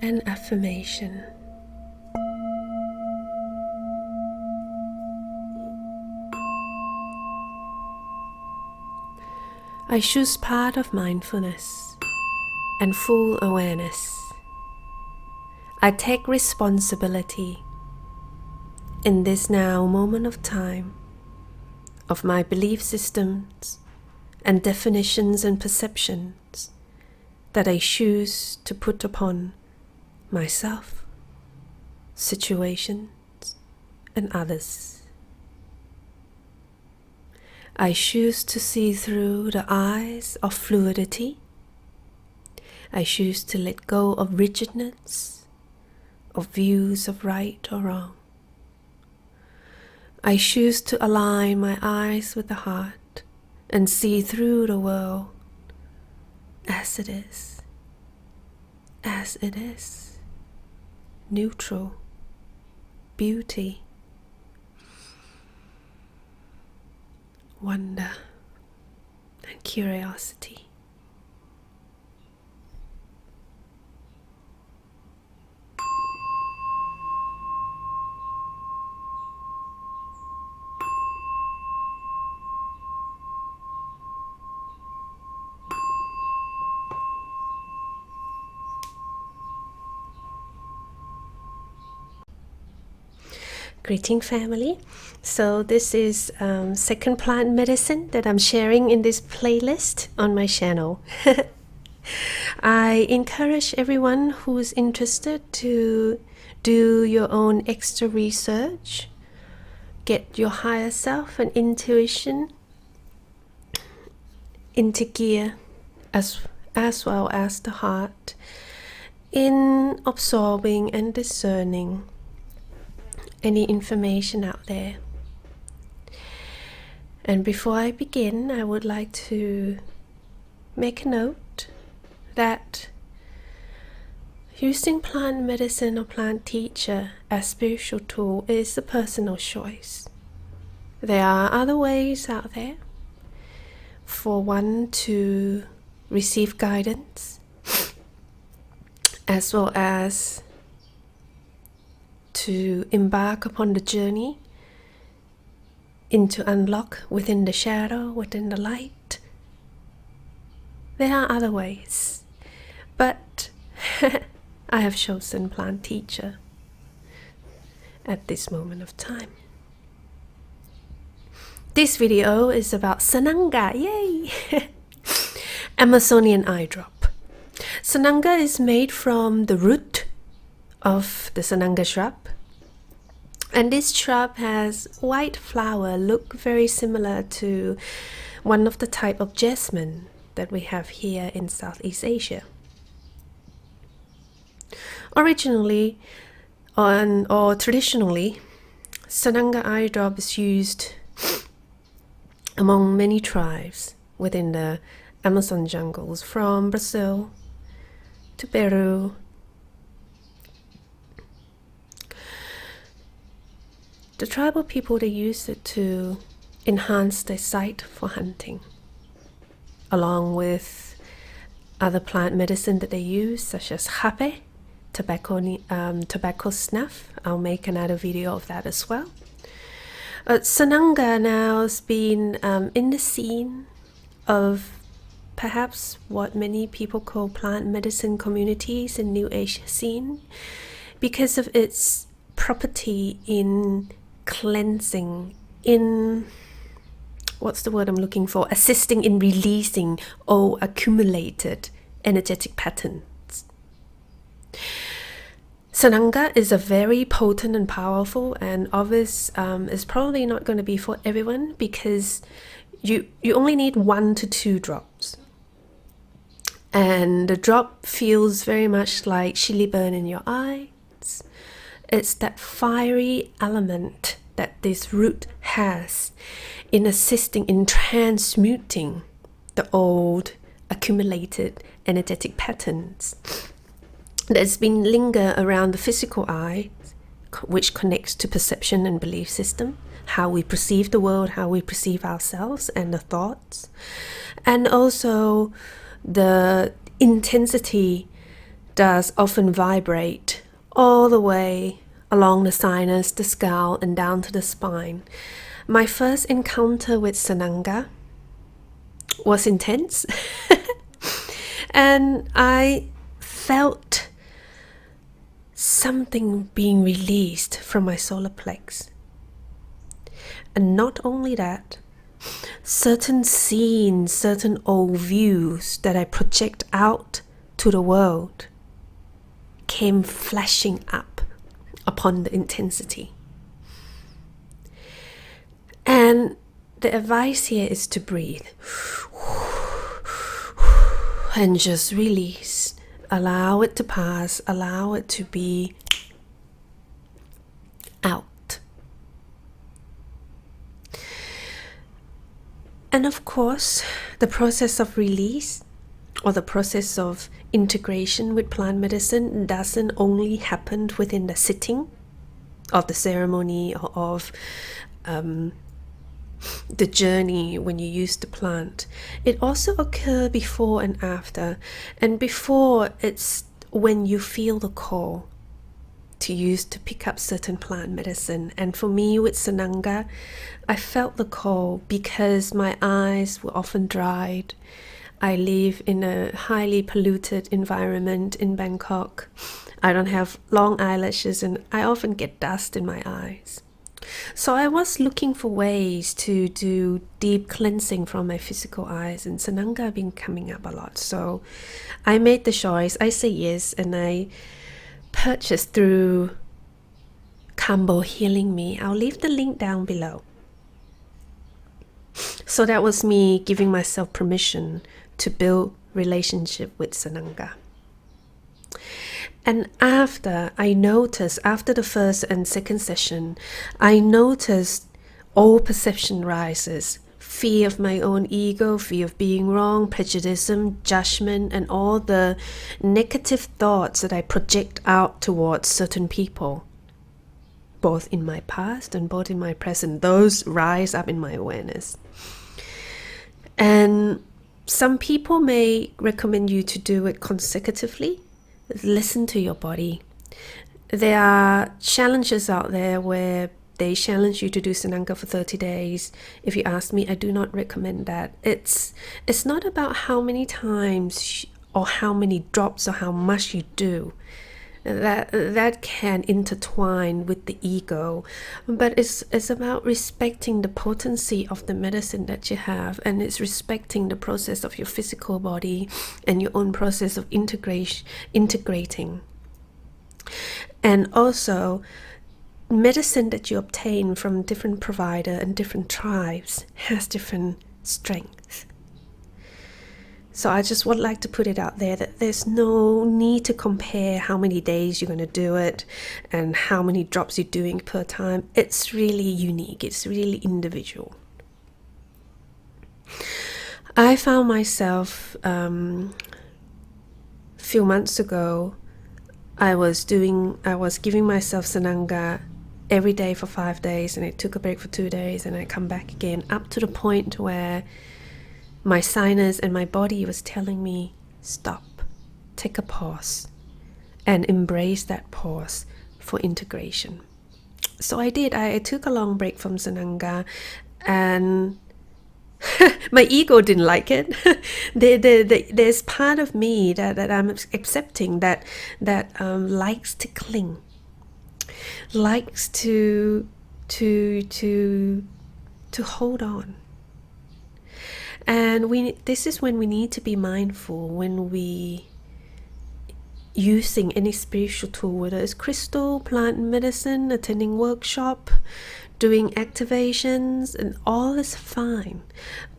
an affirmation. I choose path of mindfulness and full awareness. I take responsibility in this now moment of time of my belief systems and definitions and perceptions that I choose to put upon myself, situations, and others. I choose to see through the eyes of fluidity. I choose to let go of rigidness, of views of right or wrong. I choose to align my eyes with the heart and see through the world as it is, neutral, beauty, wonder, and curiosity. Greeting family. So this is second plant medicine that I'm sharing in this playlist on my channel. I encourage everyone who is interested to do your own extra research, get your higher self and intuition into gear, as well as the heart, in absorbing and discerning any information out there. And before I begin, I would like to make a note that using plant medicine or plant teacher as spiritual tool is a personal choice. There are other ways out there for one to receive guidance, as well as to embark upon the journey into unlock within the shadow, within the light. There are other ways, but I have chosen plant teacher at this moment of time. This video is about Sananga, yay! Amazonian eye drop. Sananga is made from the root of the Sananga shrub, and this shrub has white flower, look very similar to one of the type of jasmine that we have here in Southeast Asia. Originally or traditionally, Sananga eye drop is used among many tribes within the Amazon jungles, from Brazil to Peru. The tribal people, they use it to enhance their sight for hunting, along with other plant medicine that they use, such as hape, tobacco snuff. I'll make another video of that as well. Sananga now has been in the scene of perhaps what many people call plant medicine communities in New Age scene, because of its property in cleansing, in what's the word I'm looking for, assisting in releasing all accumulated energetic patterns. Sananga is a very potent and powerful, and obvious is probably not going to be for everyone, because you only need 1 to 2 drops, and the drop feels very much like chili burn in your eyes. It's that fiery element that this root has in assisting in transmuting the old accumulated energetic patterns that's been linger around the physical eye, which connects to perception and belief system, how we perceive the world, how we perceive ourselves and the thoughts, and also the intensity does often vibrate all the way along the sinus, the skull, and down to the spine. My first encounter with Sananga was intense, and I felt something being released from my solar plex. And not only that, certain scenes, certain old views that I project out to the world came flashing up upon the intensity. And the advice here is to breathe and just release. Allow it to pass, allow it to be out. And of course, the process of release or the process of integration with plant medicine doesn't only happen within the sitting of the ceremony or of the journey when you use the plant. It also occurs before and after. And before, it's when you feel the call to use to pick up certain plant medicine. And for me with Sananga, I felt the call because my eyes were often dried. I live in a highly polluted environment in Bangkok. I don't have long eyelashes and I often get dust in my eyes. So I was looking for ways to do deep cleansing from my physical eyes, and Sananga have been coming up a lot. So I made the choice, I say yes, and I purchased through Kambo Healing Me. I'll leave the link down below. So that was me giving myself permission to build relationship with Sananga. And after the first and second session, I noticed all perception rises. Fear of my own ego, fear of being wrong, prejudice, judgment, and all the negative thoughts that I project out towards certain people, both in my past and both in my present. Those rise up in my awareness. And some people may recommend you to do it consecutively. Listen to your body. There are challenges out there where they challenge you to do Sananga for 30 days. If you ask me, I do not recommend that. It's not about how many times or how many drops or how much you do. That can intertwine with the ego, but it's about respecting the potency of the medicine that you have, and it's respecting the process of your physical body and your own process of integrating. And also, medicine that you obtain from different provider and different tribes has different strength. So I just would like to put it out there that there's no need to compare how many days you're going to do it and how many drops you're doing per time. It's really unique. It's really individual. I found myself a few months ago, I was giving myself Sananga every day for 5 days, and I took a break for 2 days and I come back again, up to the point where my sinus and my body was telling me, stop, take a pause, and embrace that pause for integration. So I did. I took a long break from Sananga, and my ego didn't like it. There's part of me that I'm accepting that likes to cling, likes to hold on. And this is when we need to be mindful when we using any spiritual tool, whether it's crystal, plant medicine, attending workshop, doing activations, and all is fine.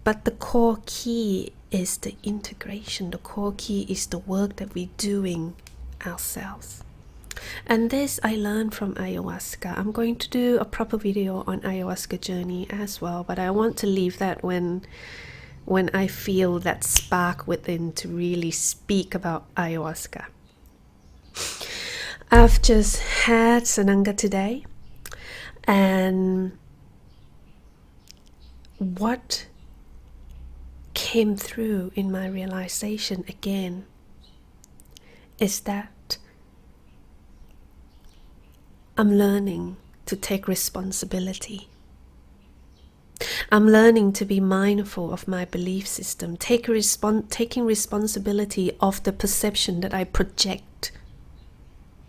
But the core key is the integration. The core key is the work that we're doing ourselves. And this I learned from ayahuasca. I'm going to do a proper video on ayahuasca journey as well, but I want to leave that when I feel that spark within to really speak about ayahuasca. I've just had Sananga today, and what came through in my realization again is that I'm learning to take responsibility. I'm learning to be mindful of my belief system, taking responsibility of the perception that I project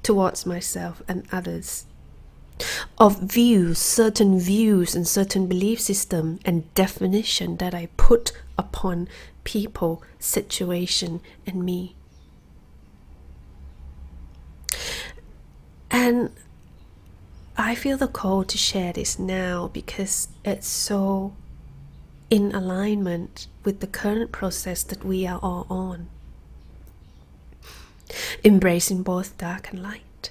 towards myself and others, of certain views and certain belief system and definition that I put upon people, situation, and me. And I feel the call to share this now because it's so in alignment with the current process that we are all on. Embracing both dark and light,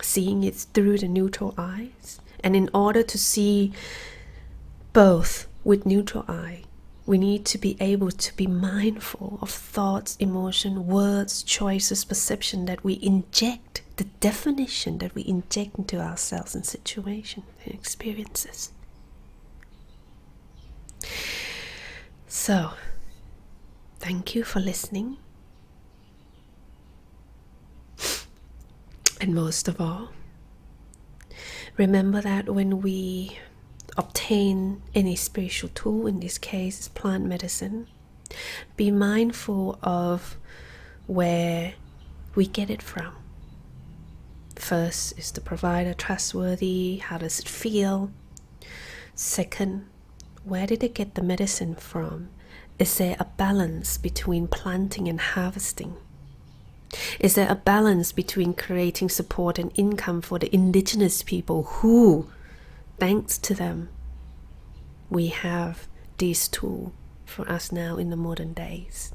seeing it through the neutral eyes. And in order to see both with neutral eye, we need to be able to be mindful of thoughts, emotion, words, choices, perception that we inject, the definition that we inject into ourselves in situations and experiences. So, thank you for listening. And most of all, remember that when we obtain any spiritual tool, in this case plant medicine, be mindful of where we get it from. First, is the provider trustworthy? How does it feel? Second, where did they get the medicine from? Is there a balance between planting and harvesting? Is there a balance between creating support and income for the indigenous people who, thanks to them, we have this tool for us now in the modern days?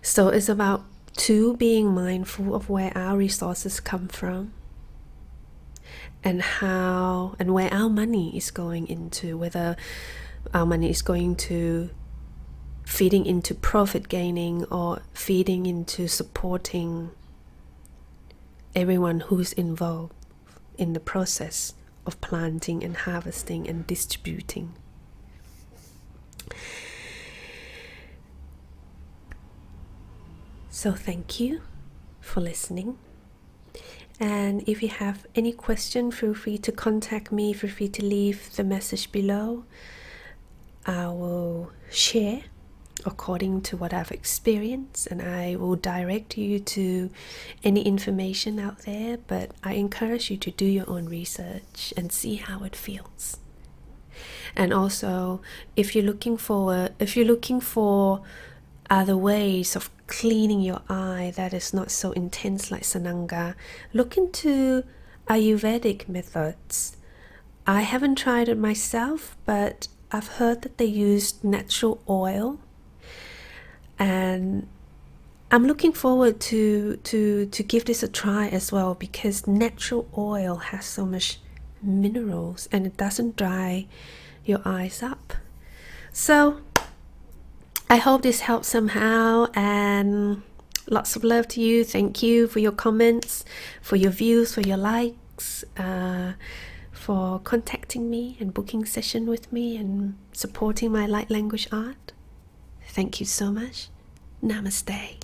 So it's about being mindful of where our resources come from and how and where our money is going into, whether our money is going to feeding into profit gaining or feeding into supporting everyone who's involved in the process of planting and harvesting and distributing. So thank you for listening. And if you have any question, feel free to contact me. Feel free to leave the message below. I will share according to what I've experienced, and I will direct you to any information out there, but I encourage you to do your own research and see how it feels. And also, if you're looking for other ways of cleaning your eye that is not so intense like Sananga, look into Ayurvedic methods. I haven't tried it myself, but I've heard that they use natural oil, and I'm looking forward to give this a try as well, because natural oil has so much minerals and it doesn't dry your eyes up. So I hope this helps somehow, and lots of love to you. Thank you for your comments, for your views, for your likes, for contacting me and booking session with me and supporting my light language art. Thank you so much. Namaste.